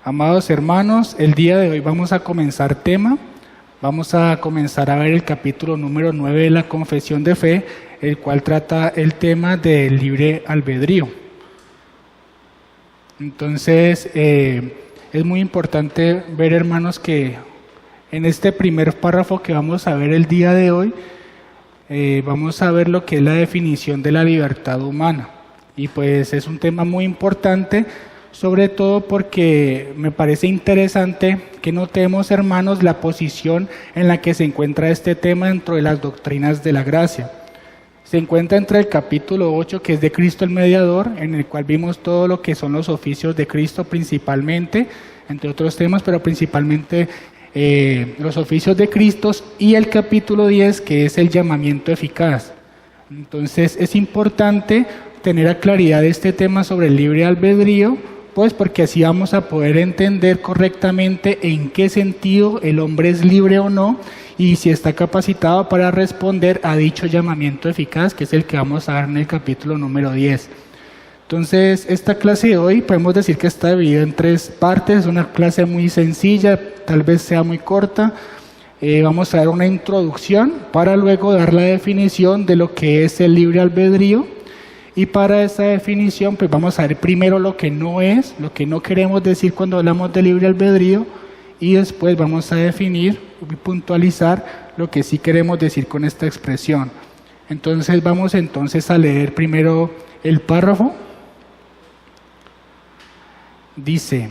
Amados hermanos, el día de hoy vamos a comenzar tema. Vamos a comenzar a ver el capítulo número 9 de la Confesión de Fe, el cual trata el tema del libre albedrío. Entonces, es muy importante ver, hermanos, que en este primer párrafo que vamos a ver el día de hoy, vamos a ver lo que es la definición de la libertad humana. Y pues es un tema muy importante, sobre todo porque me parece interesante que notemos, hermanos, la posición en la que se encuentra este tema dentro de las doctrinas de la gracia. Se encuentra entre el capítulo 8, que es de Cristo el Mediador, en el cual vimos todo lo que son los oficios de Cristo principalmente, entre otros temas, pero principalmente los oficios de Cristo, y el capítulo 10, que es el llamamiento eficaz. Entonces es importante tener a claridad este tema sobre el libre albedrío, pues porque así vamos a poder entender correctamente en qué sentido el hombre es libre o no, y si está capacitado para responder a dicho llamamiento eficaz, que es el que vamos a ver en el capítulo número 10. Entonces, esta clase de hoy podemos decir que está dividida en 3 partes. Es una clase muy sencilla, tal vez sea muy corta. Vamos a dar una introducción para luego dar la definición de lo que es el libre albedrío. Y para esa definición, pues vamos a ver primero lo que no es, lo que no queremos decir cuando hablamos de libre albedrío, y después vamos a definir y puntualizar lo que sí queremos decir con esta expresión. Entonces vamos a leer primero el párrafo. Dice: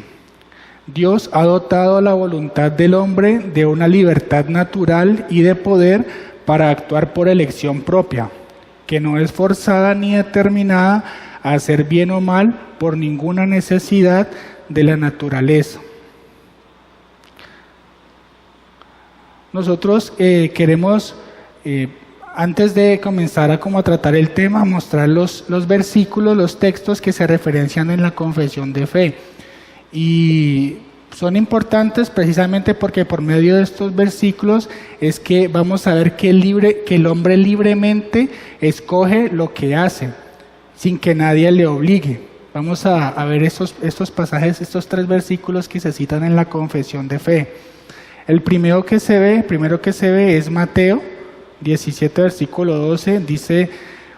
Dios ha dotado a la voluntad del hombre de una libertad natural y de poder para actuar por elección propia, que no es forzada ni determinada a hacer bien o mal por ninguna necesidad de la naturaleza. Nosotros queremos, antes de comenzar a tratar el tema, mostrar los versículos, los textos que se referencian en la confesión de fe. Y son importantes precisamente porque por medio de estos versículos es que vamos a ver que el hombre libremente escoge lo que hace, sin que nadie le obligue. Vamos a ver estos pasajes, estos 3 versículos que se citan en la confesión de fe. El primero que se ve es Mateo 17, versículo 12, dice: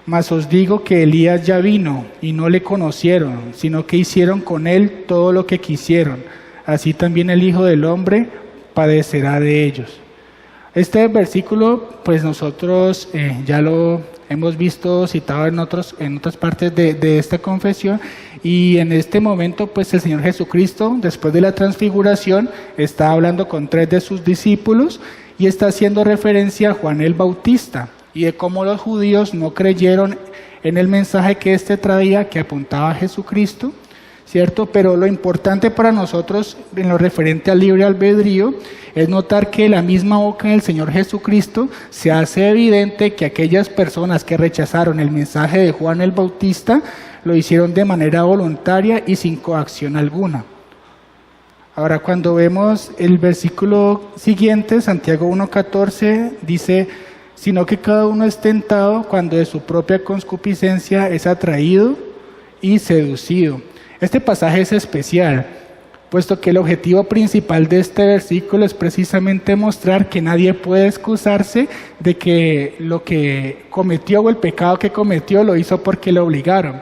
Mas os digo que Elías ya vino y no le conocieron, sino que hicieron con él todo lo que quisieron. Así también el Hijo del Hombre padecerá de ellos. Este versículo, pues nosotros ya lo hemos visto citado en otras partes de esta confesión, y en este momento pues el Señor Jesucristo, después de la transfiguración, está hablando con 3 de sus discípulos y está haciendo referencia a Juan el Bautista y de cómo los judíos no creyeron en el mensaje que éste traía, que apuntaba a Jesucristo, ¿cierto? Pero lo importante para nosotros en lo referente al libre albedrío es notar que la misma boca del Señor Jesucristo se hace evidente que aquellas personas que rechazaron el mensaje de Juan el Bautista lo hicieron de manera voluntaria y sin coacción alguna. Ahora, cuando vemos el versículo siguiente, Santiago 1:14, dice: sino que cada uno es tentado cuando de su propia concupiscencia es atraído y seducido. Este pasaje es especial, puesto que el objetivo principal de este versículo es precisamente mostrar que nadie puede excusarse de que lo que cometió o el pecado que cometió lo hizo porque le obligaron.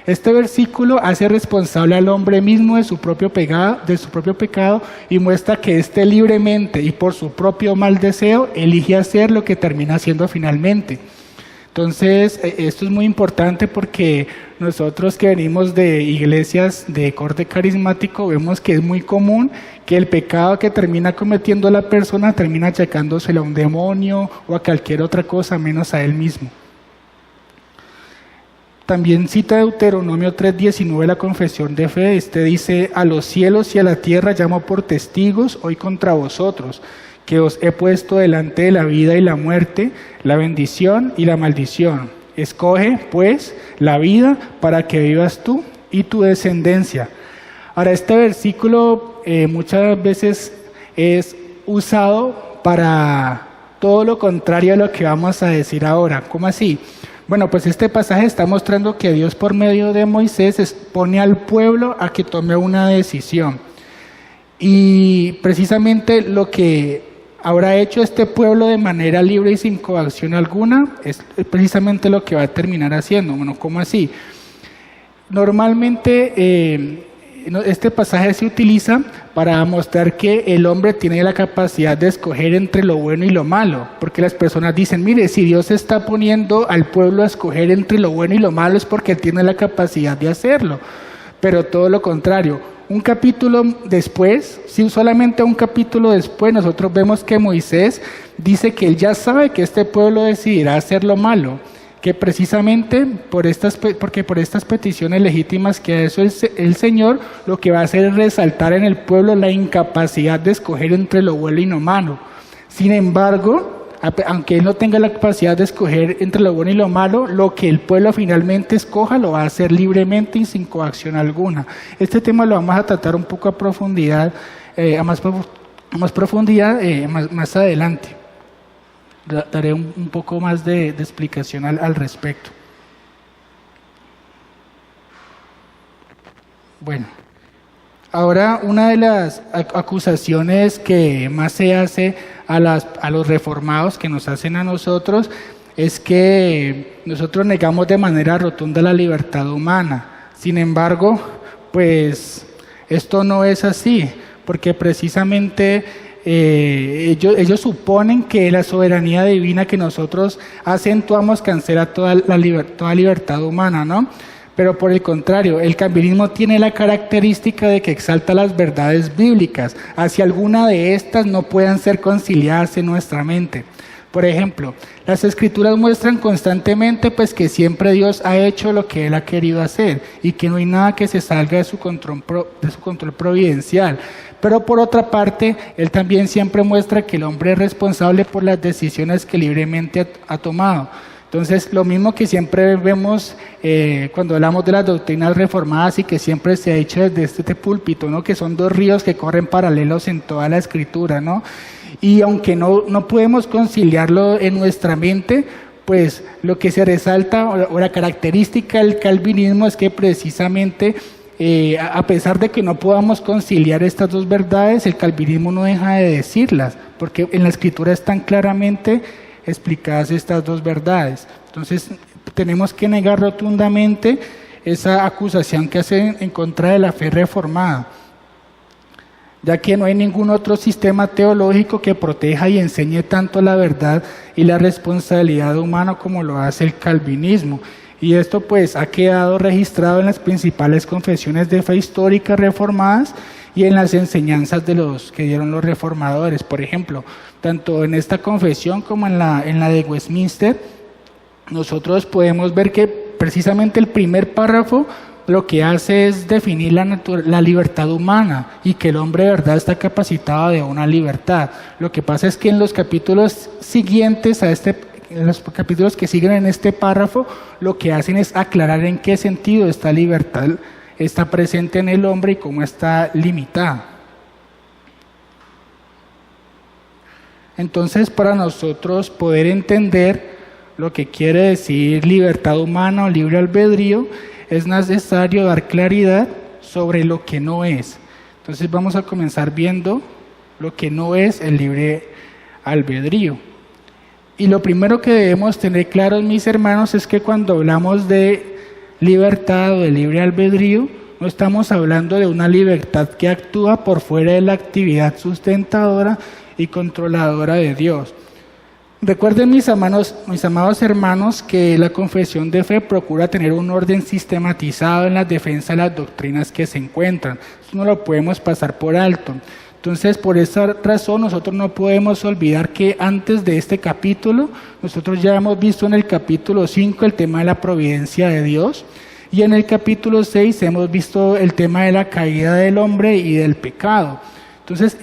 Este versículo hace responsable al hombre mismo de su propio pecado y muestra que éste libremente y por su propio mal deseo elige hacer lo que termina haciendo finalmente. Entonces, esto es muy importante porque nosotros que venimos de iglesias de corte carismático vemos que es muy común que el pecado que termina cometiendo la persona termina achacándoselo a un demonio o a cualquier otra cosa menos a él mismo. También cita Deuteronomio 3:19 la confesión de fe. Este dice: a los cielos y a la tierra llamo por testigos hoy contra vosotros, que os he puesto delante de la vida y la muerte, la bendición y la maldición. Escoge, pues, la vida para que vivas tú y tu descendencia. Ahora, este versículo muchas veces es usado para todo lo contrario a lo que vamos a decir ahora. ¿Cómo así? Bueno, pues este pasaje está mostrando que Dios por medio de Moisés expone al pueblo a que tome una decisión. Y precisamente lo que habrá hecho este pueblo de manera libre y sin coacción alguna es precisamente lo que va a terminar haciendo. Bueno, ¿cómo así? Normalmente este pasaje se utiliza para mostrar que el hombre tiene la capacidad de escoger entre lo bueno y lo malo, porque las personas dicen, mire, si Dios está poniendo al pueblo a escoger entre lo bueno y lo malo es porque Él tiene la capacidad de hacerlo, pero todo lo contrario. Un capítulo después, si solamente un capítulo después, nosotros vemos que Moisés dice que él ya sabe que este pueblo decidirá hacer lo malo, que precisamente porque por estas peticiones legítimas que ha hecho el Señor, lo que va a hacer es resaltar en el pueblo la incapacidad de escoger entre lo bueno y lo malo. Sin embargo, aunque él no tenga la capacidad de escoger entre lo bueno y lo malo, lo que el pueblo finalmente escoja lo va a hacer libremente y sin coacción alguna. Este tema lo vamos a tratar un poco a profundidad, más adelante. Daré un poco más de explicación al respecto. Bueno, ahora una de las acusaciones que más se hace a los reformados, que nos hacen a nosotros, es que nosotros negamos de manera rotunda la libertad humana. Sin embargo, pues esto no es así, porque precisamente ellos suponen que la soberanía divina que nosotros acentuamos cancela toda libertad humana, ¿no? Pero por el contrario, el calvinismo tiene la característica de que exalta las verdades bíblicas, hacia alguna de estas no puedan ser conciliadas en nuestra mente. Por ejemplo, las Escrituras muestran constantemente pues que siempre Dios ha hecho lo que Él ha querido hacer y que no hay nada que se salga de su control providencial. Pero por otra parte, Él también siempre muestra que el hombre es responsable por las decisiones que libremente ha tomado. Entonces, lo mismo que siempre vemos cuando hablamos de las doctrinas reformadas y que siempre se ha dicho desde este púlpito, ¿no? Que son dos ríos que corren paralelos en toda la Escritura, ¿no? Y aunque no podemos conciliarlo en nuestra mente, pues lo que se resalta o la característica del calvinismo es que precisamente a pesar de que no podamos conciliar estas dos verdades, el calvinismo no deja de decirlas, porque en la Escritura están claramente explicadas estas dos verdades. Entonces tenemos que negar rotundamente esa acusación que hacen en contra de la fe reformada, ya que no hay ningún otro sistema teológico que proteja y enseñe tanto la verdad y la responsabilidad humana como lo hace el calvinismo. Y esto pues ha quedado registrado en las principales confesiones de fe históricas reformadas y en las enseñanzas de los que dieron los reformadores. Por ejemplo, tanto en esta confesión como en la de Westminster, nosotros podemos ver que precisamente el primer párrafo lo que hace es definir la libertad humana y que el hombre de verdad está capacitado de una libertad. Lo que pasa es que en los capítulos siguientes en los capítulos que siguen en este párrafo, lo que hacen es aclarar en qué sentido esta libertad está presente en el hombre y cómo está limitada. Entonces, para nosotros poder entender lo que quiere decir libertad humana o libre albedrío, es necesario dar claridad sobre lo que no es. Entonces vamos a comenzar viendo lo que no es el libre albedrío. Y lo primero que debemos tener claro, mis hermanos, es que cuando hablamos de libertad o de libre albedrío, no estamos hablando de una libertad que actúa por fuera de la actividad sustentadora y controladora de Dios. Recuerden, mis amados hermanos, que la confesión de fe procura tener un orden sistematizado en la defensa de las doctrinas que se encuentran. Eso no lo podemos pasar por alto. Entonces, por esa razón, nosotros no podemos olvidar que antes de este capítulo, nosotros ya hemos visto en el capítulo 5 el tema de la providencia de Dios, y en el capítulo 6 hemos visto el tema de la caída del hombre y del pecado. Entonces,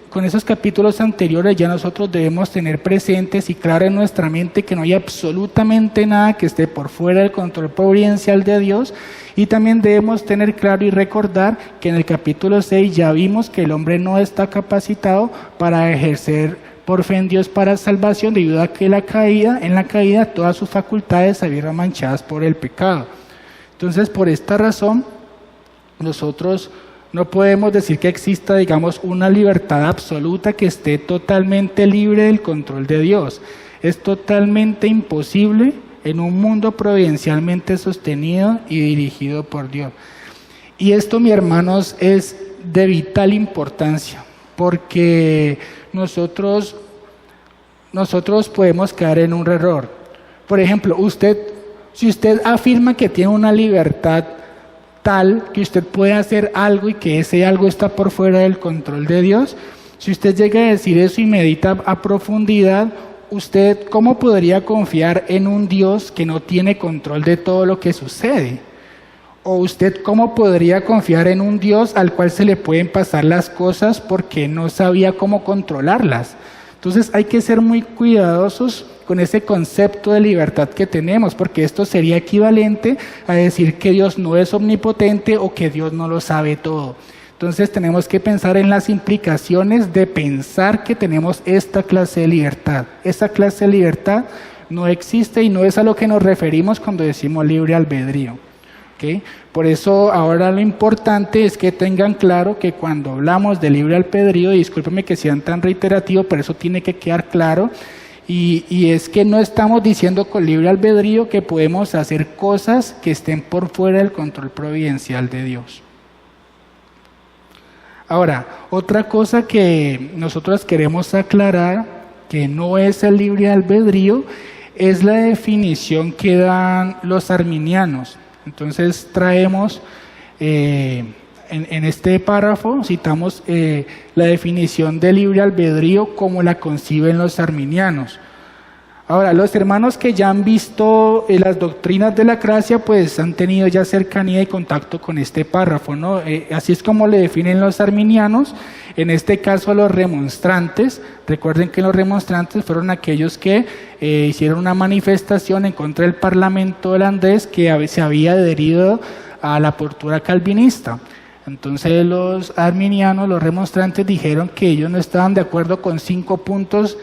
con esos capítulos anteriores ya nosotros debemos tener presentes y claro en nuestra mente que no hay absolutamente nada que esté por fuera del control providencial de Dios, y también debemos tener claro y recordar que en el capítulo 6 ya vimos que el hombre no está capacitado para ejercer por fe en Dios para salvación, debido a que en la caída todas sus facultades se vieron manchadas por el pecado. Entonces, por esta razón, nosotros No podemos decir que exista, digamos, una libertad absoluta que esté totalmente libre del control de Dios. Es totalmente imposible en un mundo providencialmente sostenido y dirigido por Dios. Y esto, mis hermanos, es de vital importancia, porque nosotros podemos caer en un error. Por ejemplo, si usted afirma que tiene una libertad tal que usted puede hacer algo y que ese algo está por fuera del control de Dios, si usted llega a decir eso y medita a profundidad, ¿usted cómo podría confiar en un Dios que no tiene control de todo lo que sucede? ¿O usted cómo podría confiar en un Dios al cual se le pueden pasar las cosas porque no sabía cómo controlarlas? Entonces hay que ser muy cuidadosos con ese concepto de libertad que tenemos, porque esto sería equivalente a decir que Dios no es omnipotente o que Dios no lo sabe todo. Entonces tenemos que pensar en las implicaciones de pensar que tenemos esta clase de libertad. Esa clase de libertad no existe y no es a lo que nos referimos cuando decimos libre albedrío. ¿Okay? Por eso ahora lo importante es que tengan claro que cuando hablamos de libre albedrío, y discúlpenme que sean tan reiterativos, pero eso tiene que quedar claro, y es que no estamos diciendo con libre albedrío que podemos hacer cosas que estén por fuera del control providencial de Dios. Ahora, otra cosa que nosotros queremos aclarar, que no es el libre albedrío, es la definición que dan los arminianos. Entonces traemos, en este párrafo, citamos la definición de libre albedrío como la conciben los arminianos. Ahora, los hermanos que ya han visto las doctrinas de la gracia, pues han tenido ya cercanía y contacto con este párrafo, ¿no? Así es como le definen los arminianos, en este caso los remonstrantes. Recuerden que los remonstrantes fueron aquellos que hicieron una manifestación en contra del parlamento holandés que se había adherido a la postura calvinista. Entonces los arminianos, los remonstrantes, dijeron que ellos no estaban de acuerdo con 5 puntos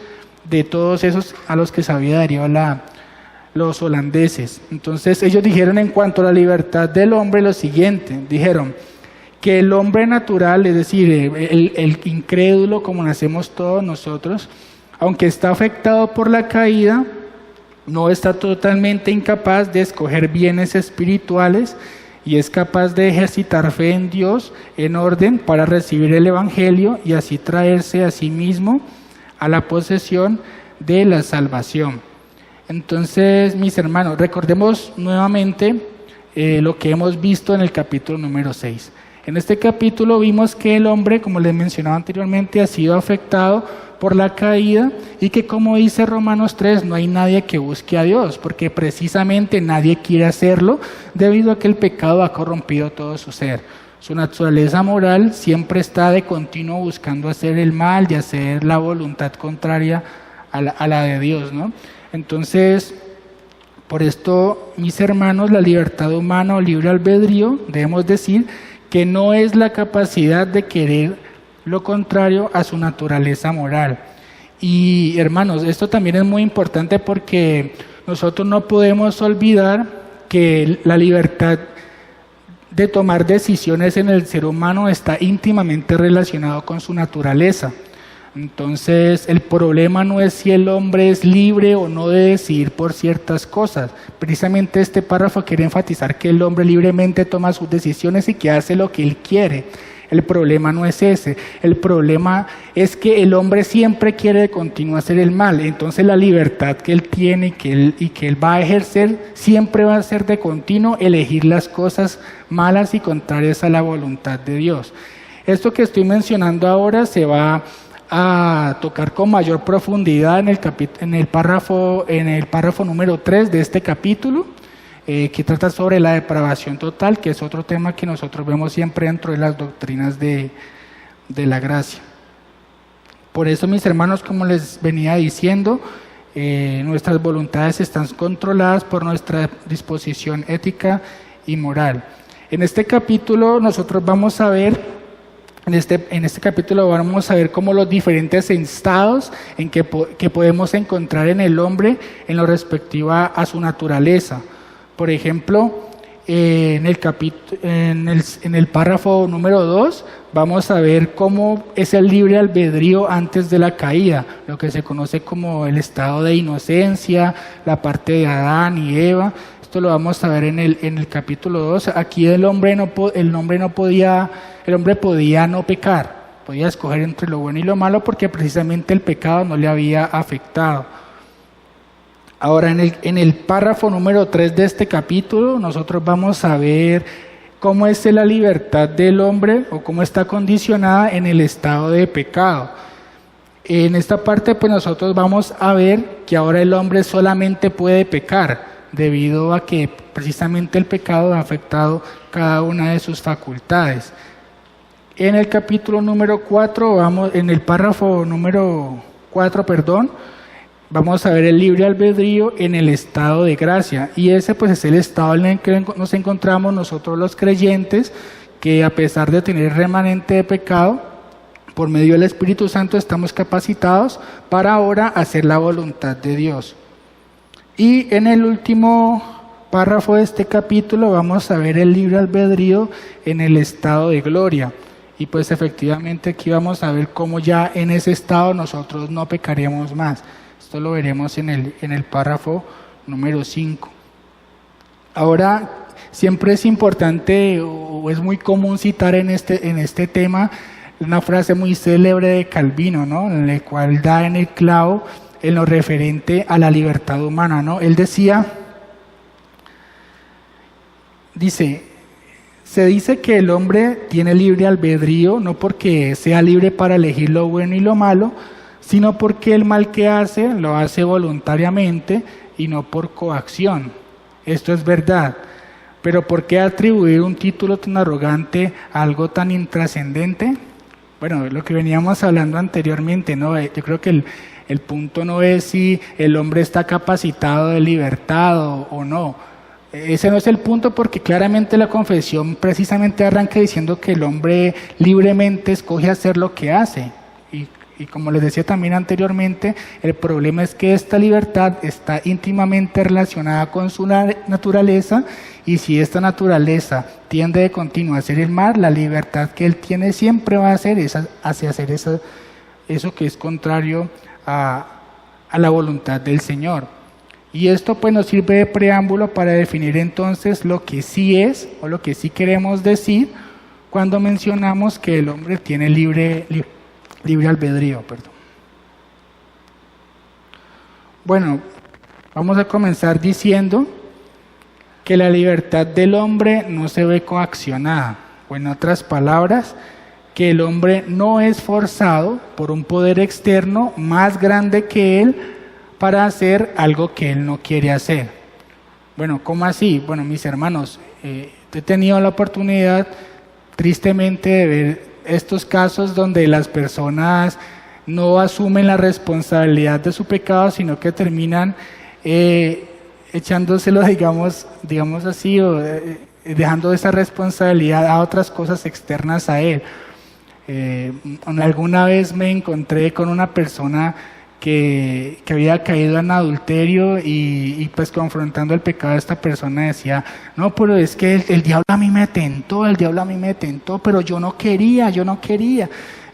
de todos esos a los que se había adherido los holandeses. Entonces ellos dijeron en cuanto a la libertad del hombre lo siguiente, dijeron que el hombre natural, es decir, el incrédulo como nacemos todos nosotros, aunque está afectado por la caída, no está totalmente incapaz de escoger bienes espirituales y es capaz de ejercitar fe en Dios en orden para recibir el Evangelio y así traerse a sí mismo a la posesión de la salvación. Entonces, mis hermanos, recordemos nuevamente lo que hemos visto en el capítulo número 6. En este capítulo vimos que el hombre, como les mencionaba anteriormente, ha sido afectado por la caída y que, como dice Romanos 3, no hay nadie que busque a Dios, porque precisamente nadie quiere hacerlo debido a que el pecado ha corrompido todo su ser. Su naturaleza moral siempre está de continuo buscando hacer el mal y hacer la voluntad contraria a la de Dios, ¿no? Entonces, por esto, mis hermanos, la libertad humana o libre albedrío, debemos decir que no es la capacidad de querer lo contrario a su naturaleza moral. Y hermanos, esto también es muy importante porque nosotros no podemos olvidar que la libertad de tomar decisiones en el ser humano está íntimamente relacionado con su naturaleza. Entonces, el problema no es si el hombre es libre o no de decidir por ciertas cosas. Precisamente este párrafo quiere enfatizar que el hombre libremente toma sus decisiones y que hace lo que él quiere. El problema no es ese. El problema es que el hombre siempre quiere de continuo hacer el mal. Entonces, la libertad que él tiene y que él va a ejercer siempre va a ser de continuo elegir las cosas malas y contrarias a la voluntad de Dios. Esto que estoy mencionando ahora se va a tocar con mayor profundidad en el párrafo número 3 de este capítulo, que trata sobre la depravación total, que es otro tema que nosotros vemos siempre dentro de las doctrinas de la gracia. Por eso, mis hermanos, como les venía diciendo, nuestras voluntades están controladas por nuestra disposición ética y moral. En este capítulo nosotros vamos a ver En este capítulo vamos a ver cómo los diferentes estados en que podemos encontrar en el hombre en lo respectivo a su naturaleza. Por ejemplo, en el párrafo número 2 vamos a ver cómo es el libre albedrío antes de la caída, lo que se conoce como el estado de inocencia, la parte de Adán y Eva. Esto lo vamos a ver en el capítulo 2. Aquí el hombre podía no pecar, podía escoger entre lo bueno y lo malo porque precisamente el pecado no le había afectado. Ahora en el párrafo número 3 de este capítulo nosotros vamos a ver cómo es la libertad del hombre o cómo está condicionada en el estado de pecado. En esta parte pues nosotros vamos a ver que ahora el hombre solamente puede pecar debido a que precisamente el pecado ha afectado cada una de sus facultades. En el capítulo número 4, en el párrafo número 4, vamos a ver el libre albedrío en el estado de gracia, y ese pues es el estado en el que nos encontramos nosotros los creyentes, que a pesar de tener remanente de pecado, por medio del Espíritu Santo estamos capacitados para ahora hacer la voluntad de Dios. Y en el último párrafo de este capítulo vamos a ver el libre albedrío en el estado de gloria, y pues efectivamente aquí vamos a ver cómo ya en ese estado nosotros no pecaremos más. Esto lo veremos en el párrafo número 5. Ahora, siempre es importante o es muy común citar en este tema una frase muy célebre de Calvino, ¿no? En la cual da en el clavo en lo referente a la libertad humana, ¿no? Él se dice que el hombre tiene libre albedrío no porque sea libre para elegir lo bueno y lo malo, sino porque el mal que hace lo hace voluntariamente y no por coacción. Esto es verdad, pero ¿por qué atribuir un título tan arrogante a algo tan intrascendente? Bueno, lo que veníamos hablando anteriormente, ¿no? Yo creo que el punto no es si el hombre está capacitado de libertad o no. Ese no es el punto, porque claramente la confesión precisamente arranca diciendo que el hombre libremente escoge hacer lo que hace. Y como les decía también anteriormente, el problema es que esta libertad está íntimamente relacionada con su naturaleza, y si esta naturaleza tiende de continuo a hacer el mal, la libertad que él tiene siempre va a ser hacia hacer eso que es contrario a la voluntad del Señor. Y esto pues nos sirve de preámbulo para definir entonces lo que sí es o lo que sí queremos decir cuando mencionamos que el hombre tiene libre albedrío. Bueno, vamos a comenzar diciendo que la libertad del hombre no se ve coaccionada, o en otras palabras, que el hombre no es forzado por un poder externo más grande que él para hacer algo que él no quiere hacer. Bueno, ¿cómo así? Bueno, mis hermanos, he tenido la oportunidad tristemente de ver estos casos donde las personas no asumen la responsabilidad de su pecado, sino que terminan echándoselo, digamos así, o dejando esa responsabilidad a otras cosas externas a él. Alguna vez me encontré con una persona que había caído en adulterio, y pues confrontando el pecado de esta persona decía: no, pero es que el diablo a mí me tentó, pero yo no quería.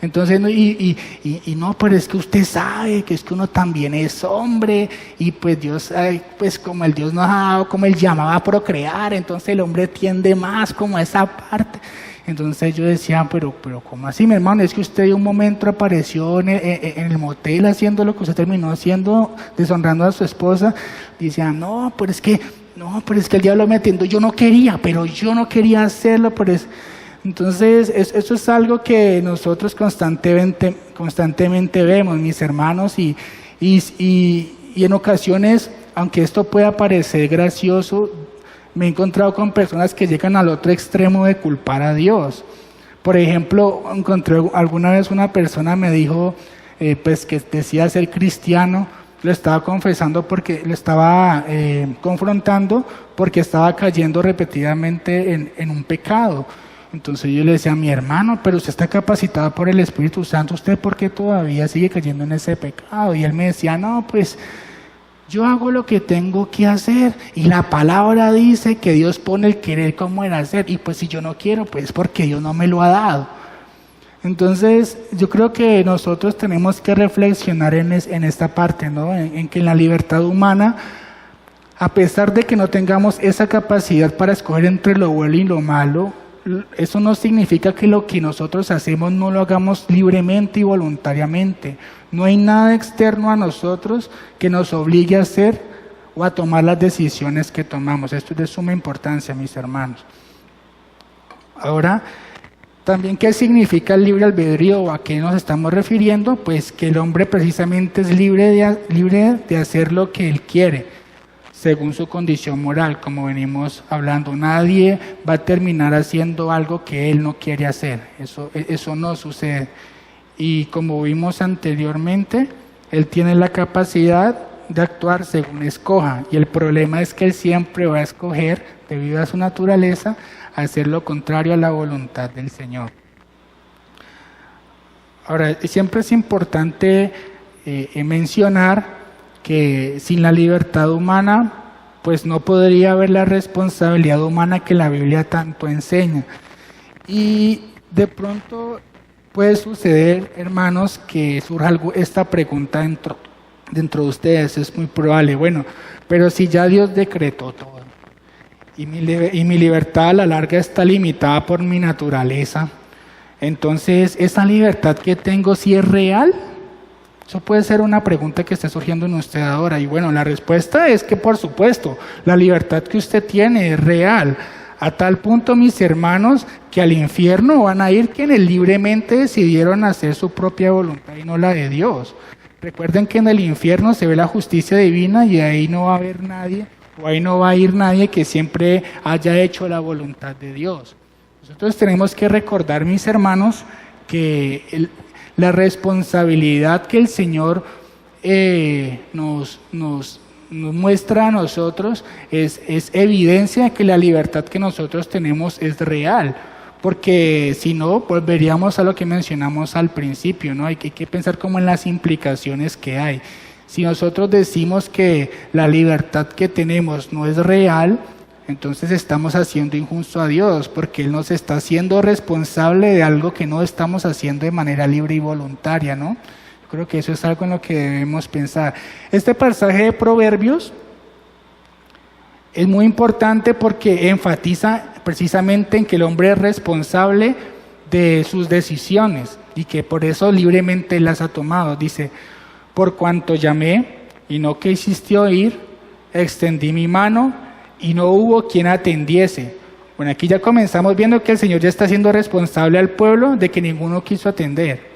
Entonces, no, pero es que usted sabe que es que uno también es hombre, y pues Dios, pues como el Dios nos ha dado como el llamaba a procrear, entonces el hombre tiende más como a esa parte. Entonces yo decía, pero ¿cómo así, mi hermano? Es que usted de un momento apareció en el motel haciendo lo que usted terminó haciendo, deshonrando a su esposa. Decía, no, pero es que el diablo me tentó, yo no quería hacerlo, Entonces, eso es algo que nosotros constantemente vemos, mis hermanos, y en ocasiones, aunque esto pueda parecer gracioso, me he encontrado con personas que llegan al otro extremo de culpar a Dios. Por ejemplo, encontré alguna vez una persona me dijo, pues que decía ser cristiano, lo estaba confesando porque lo estaba confrontando porque estaba cayendo repetidamente en un pecado. Entonces yo le decía: mi hermano, pero usted está capacitado por el Espíritu Santo, ¿usted por qué todavía sigue cayendo en ese pecado? Y él me decía: no, pues Yo hago lo que tengo que hacer y la palabra dice que Dios pone el querer como el hacer, y pues si yo no quiero, pues porque Dios no me lo ha dado. Entonces yo creo que nosotros tenemos que reflexionar en esta parte, ¿no? En que en la libertad humana, a pesar de que no tengamos esa capacidad para escoger entre lo bueno y lo malo, eso no significa que lo que nosotros hacemos no lo hagamos libremente y voluntariamente. No hay nada externo a nosotros que nos obligue a hacer o a tomar las decisiones que tomamos. Esto es de suma importancia, mis hermanos. Ahora, también, ¿qué significa el libre albedrío o a qué nos estamos refiriendo? Pues que el hombre precisamente es libre de hacer lo que él quiere, según su condición moral, como venimos hablando. Nadie va a terminar haciendo algo que él no quiere hacer. Eso no sucede. Y como vimos anteriormente, él tiene la capacidad de actuar según escoja. Y el problema es que él siempre va a escoger, debido a su naturaleza, hacer lo contrario a la voluntad del Señor. Ahora, siempre es importante mencionar que sin la libertad humana, pues no podría haber la responsabilidad humana que la Biblia tanto enseña. Y de pronto puede suceder, hermanos, que surja esta pregunta dentro de ustedes, es muy probable. Bueno, pero si ya Dios decretó todo, y mi libertad a la larga está limitada por mi naturaleza, entonces, ¿esa libertad que tengo sí es real? Eso puede ser una pregunta que esté surgiendo en usted ahora. Y bueno, la respuesta es que, por supuesto, la libertad que usted tiene es real. A tal punto, mis hermanos, que al infierno van a ir quienes libremente decidieron hacer su propia voluntad y no la de Dios. Recuerden que en el infierno se ve la justicia divina y ahí no va a haber nadie, o ahí no va a ir nadie que siempre haya hecho la voluntad de Dios. Nosotros tenemos que recordar, mis hermanos, que la responsabilidad que el Señor nos muestra a nosotros es evidencia de que la libertad que nosotros tenemos es real, porque si no, volveríamos a lo que mencionamos al principio, ¿no? Hay que pensar como en las implicaciones que hay. Si nosotros decimos que la libertad que tenemos no es real, entonces estamos haciendo injusto a Dios, porque Él nos está haciendo responsable de algo que no estamos haciendo de manera libre y voluntaria, ¿no? Creo que eso es algo en lo que debemos pensar. Este pasaje de Proverbios es muy importante porque enfatiza precisamente en que el hombre es responsable de sus decisiones y que por eso libremente las ha tomado. Dice, por cuanto llamé y no quisiste oír, extendí mi mano y no hubo quien atendiese. Bueno, aquí ya comenzamos viendo que el Señor ya está siendo responsable al pueblo de que ninguno quiso atender.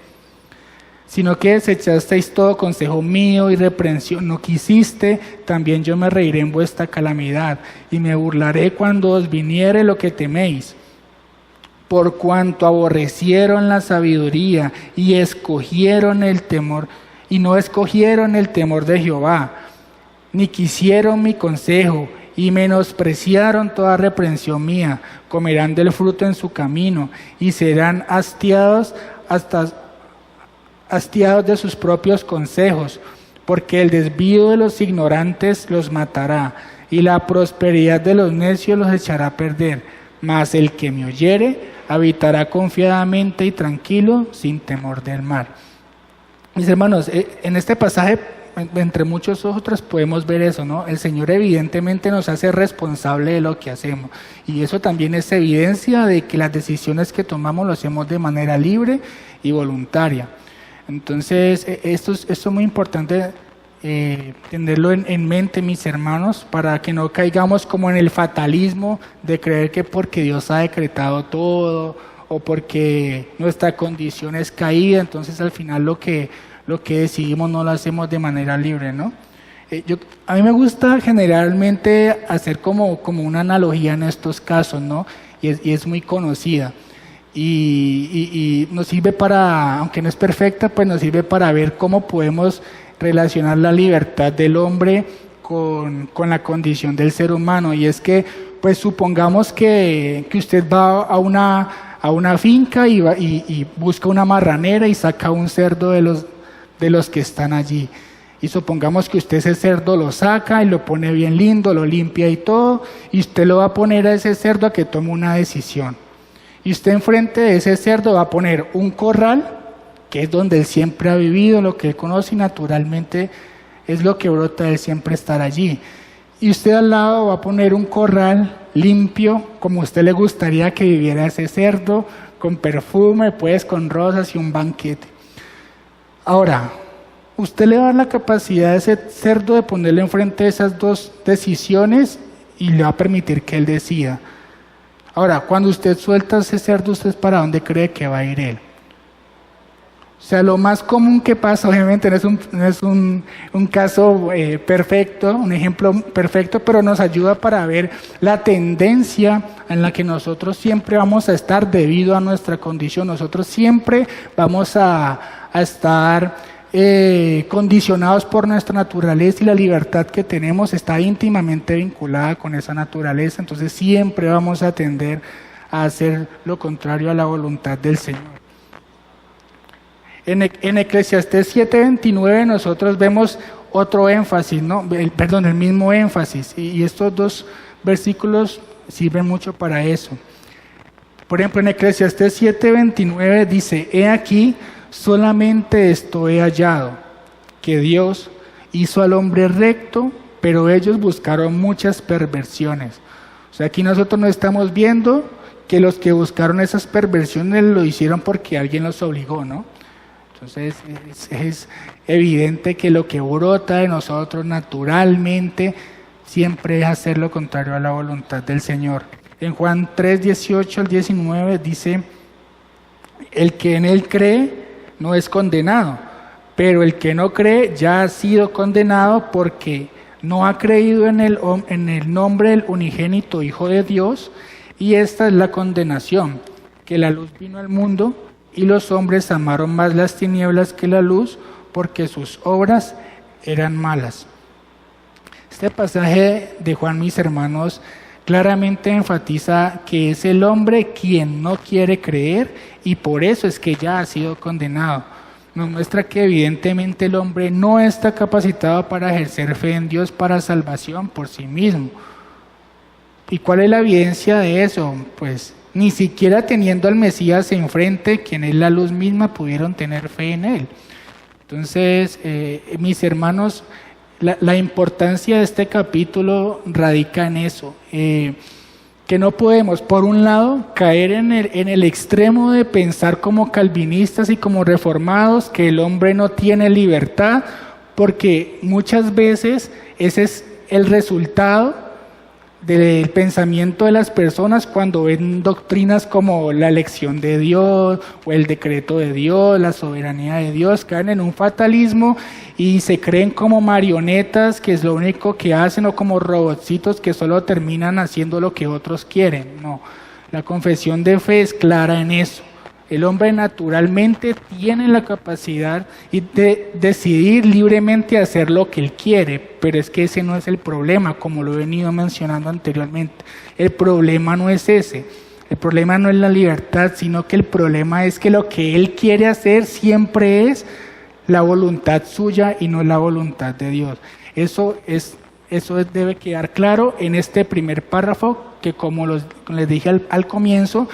Sino que desechasteis todo consejo mío y reprensión no quisiste, también yo me reiré en vuestra calamidad y me burlaré cuando os viniere lo que teméis. Por cuanto aborrecieron la sabiduría y escogieron el temor, y no escogieron el temor de Jehová, ni quisieron mi consejo, y menospreciaron toda reprensión mía, comerán del fruto en su camino, y serán hastiados de sus propios consejos, porque el desvío de los ignorantes los matará, y la prosperidad de los necios los echará a perder. Mas el que me oyere habitará confiadamente y tranquilo, sin temor del mal. Mis hermanos, en este pasaje, entre muchos otros, podemos ver eso, ¿no? El Señor evidentemente nos hace responsable de lo que hacemos, y eso también es evidencia de que las decisiones que tomamos lo hacemos de manera libre y voluntaria. Entonces, esto es muy importante tenerlo en mente, mis hermanos, para que no caigamos como en el fatalismo de creer que porque Dios ha decretado todo o porque nuestra condición es caída, entonces al final lo que decidimos no lo hacemos de manera libre, ¿no? A mí me gusta generalmente hacer como una analogía en estos casos, ¿no? Y es muy conocida. Y nos sirve para, aunque no es perfecta, pues nos sirve para ver cómo podemos relacionar la libertad del hombre con la condición del ser humano. Y es que, pues supongamos que usted va a una finca y busca una marranera y saca un cerdo de los que están allí. y supongamos que usted ese cerdo lo saca y lo pone bien lindo, lo limpia y todo, y usted lo va a poner a ese cerdo a que tome una decisión. Y usted enfrente de ese cerdo va a poner un corral, que es donde él siempre ha vivido, lo que él conoce, y naturalmente es lo que brota de él siempre estar allí. Y usted al lado va a poner un corral limpio, como a usted le gustaría que viviera ese cerdo, con perfume, pues con rosas y un banquete. Ahora, usted le va a dar la capacidad a ese cerdo de ponerle enfrente esas dos decisiones y le va a permitir que él decida. Ahora, cuando usted suelta ese cerdo, ¿usted para dónde cree que va a ir él? O sea, lo más común que pasa, obviamente no es un caso perfecto, un ejemplo perfecto, pero nos ayuda para ver la tendencia en la que nosotros siempre vamos a estar debido a nuestra condición. Nosotros siempre vamos a estar condicionados por nuestra naturaleza, y la libertad que tenemos está íntimamente vinculada con esa naturaleza. Entonces siempre vamos a tender a hacer lo contrario a la voluntad del Señor. En Eclesiastés 7:29 nosotros vemos otro énfasis, el mismo énfasis, y estos dos versículos sirven mucho para eso. Por ejemplo, en Eclesiastés 7:29 dice: he aquí, solamente esto he hallado, que Dios hizo al hombre recto, pero ellos buscaron muchas perversiones. O sea, aquí nosotros no estamos viendo que los que buscaron esas perversiones lo hicieron porque alguien los obligó, ¿no? Entonces es evidente que lo que brota de nosotros naturalmente siempre es hacer lo contrario a la voluntad del Señor. En Juan 3:18 al 19 dice: el que en él cree no es condenado, pero el que no cree ya ha sido condenado porque no ha creído en el nombre del unigénito Hijo de Dios, y esta es la condenación, que la luz vino al mundo, y los hombres amaron más las tinieblas que la luz, porque sus obras eran malas. Este pasaje de Juan, mis hermanos, claramente enfatiza que es el hombre quien no quiere creer, y por eso es que ya ha sido condenado. Nos muestra que evidentemente el hombre no está capacitado para ejercer fe en Dios para salvación por sí mismo. ¿Y cuál es la evidencia de eso? Pues ni siquiera teniendo al Mesías enfrente, quien es la luz misma, pudieron tener fe en él. Entonces, mis hermanos, la importancia de este capítulo radica en eso, que no podemos, por un lado, caer en el extremo de pensar como calvinistas y como reformados, que el hombre no tiene libertad, porque muchas veces ese es el resultado del pensamiento de las personas cuando ven doctrinas como la elección de Dios o el decreto de Dios, la soberanía de Dios. Caen en un fatalismo y se creen como marionetas, que es lo único que hacen, o como robotcitos que solo terminan haciendo lo que otros quieren. No, la confesión de fe es clara en eso. El hombre naturalmente tiene la capacidad de decidir libremente hacer lo que él quiere, pero es que ese no es el problema, como lo he venido mencionando anteriormente. El problema no es ese, el problema no es la libertad, sino que el problema es que lo que él quiere hacer siempre es la voluntad suya y no la voluntad de Dios. Eso debe quedar claro en este primer párrafo, que como les dije al comienzo,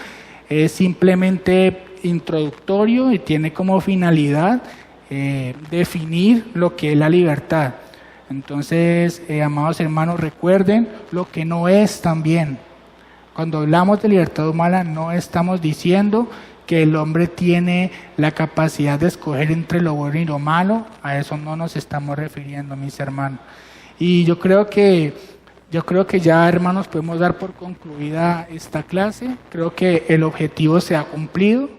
es simplemente introductorio y tiene como finalidad definir lo que es la libertad. Entonces, amados hermanos, recuerden lo que no es también. Cuando hablamos de libertad humana, no estamos diciendo que el hombre tiene la capacidad de escoger entre lo bueno y lo malo. A eso no nos estamos refiriendo, mis hermanos. Y yo creo que ya, hermanos, podemos dar por concluida esta clase. Creo que el objetivo se ha cumplido.